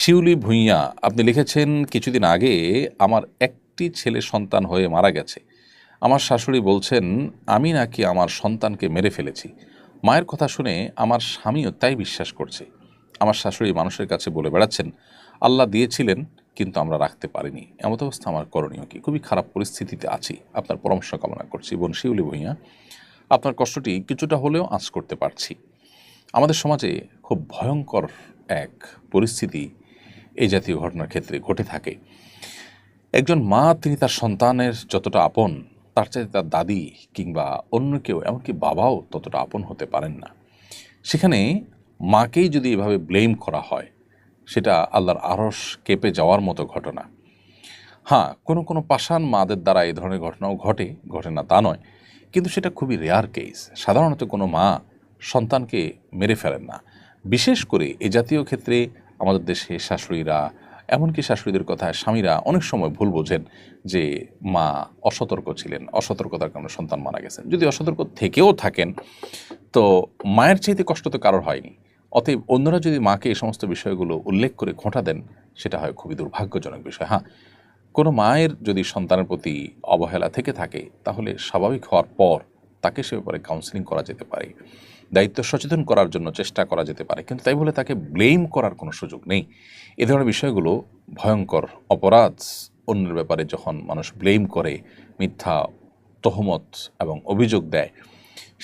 শিউলি ভূঁইয়া আপনি লিখেছেন, কিছুদিন আগে আমার একটি ছেলে সন্তান হয়ে মারা গেছে। আমার শাশুড়ি বলছেন আমি নাকি আমার সন্তানকে মেরে ফেলেছি। মায়ের কথা শুনে আমার স্বামীও তাই বিশ্বাস করছে। আমার শাশুড়ি মানুষের কাছে বলে বেড়াচ্ছেন আল্লাহ দিয়েছিলেন কিন্তু আমরা রাখতে পারিনি। এমত অবস্থা আমার করণীয় কি? খুবই খারাপ পরিস্থিতিতে আছি, আপনার পরামর্শ কামনা করছি। বোন শিউলি ভূঁইয়া, আপনার কষ্টটি কিছুটা হলেও আঁচ করতে পারছি। আমাদের সমাজে খুব ভয়ঙ্কর এক পরিস্থিতি এই জাতীয় ঘটনার ক্ষেত্রে ঘটে থাকে। একজন মা তিনি তার সন্তানের যতটা আপন, তার চাইতে তার দাদি কিংবা অন্য কেউ, এমনকি বাবাও ততটা আপন হতে পারেন না। সেখানে মাকেই যদি এভাবে ব্লেম করা হয়, সেটা আল্লাহর আরশ কেঁপে যাওয়ার মতো ঘটনা। হ্যাঁ, কোনো কোনো পাষাণ মাদের দ্বারা এই ধরনের ঘটনাও ঘটে না তা নয়, কিন্তু সেটা খুবই রেয়ার কেস। সাধারণত কোনো মা সন্তানকে মেরে ফেলেন না। বিশেষ করে এ জাতীয় ক্ষেত্রে আমাদের দেশে শাশুড়িরা, এমনকি শাশুড়িদের কথায় স্বামীরা অনেক সময় ভুল বোঝেন যে মা অসতর্ক ছিলেন, অসতর্কতার কারণে সন্তান মারা গেছেন। যদি অসতর্ক থেকেও থাকেন, তো মায়ের চাইতে কষ্ট তো কারোর হয়নি। অতএব অন্যরা যদি মাকে এই সমস্ত বিষয়গুলো উল্লেখ করে খোঁটা দেন, সেটা হয় খুবই দুর্ভাগ্যজনক বিষয়। হ্যাঁ, কোনো মায়ের যদি সন্তানের প্রতি অবহেলা থেকে থাকে, তাহলে স্বাভাবিক হওয়ার পর তাকে সে ব্যাপারে কাউন্সেলিং করা যেতে পারে, দায়িত্ব সচেতন করার জন্য চেষ্টা করা যেতে পারে, কিন্তু তাই বলে তাকে ব্লেম করার কোনো সুযোগ নেই। এ ধরনের বিষয়গুলো ভয়ঙ্কর অপরাধ। অন্যের ব্যাপারে যখন মানুষ ব্লেম করে, মিথ্যা তহমত এবং অভিযোগ দেয়,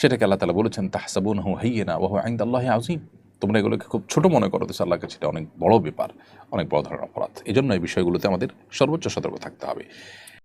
সেটাকে আল্লাহ তাআলা বলেছেন তাহসাবুনাহু হাইয়্যিনা ওয়া হুয়া ইনদাল্লাহি আযীম। তোমরা এগুলোকে খুব ছোট মনে করো, তো আল্লাহর কাছে এটা অনেক বড় ব্যাপার, অনেক বড় ধরনের অপরাধ। এজন্য এই বিষয়গুলোতে আমাদের সর্বোচ্চ সতর্ক থাকতে হবে।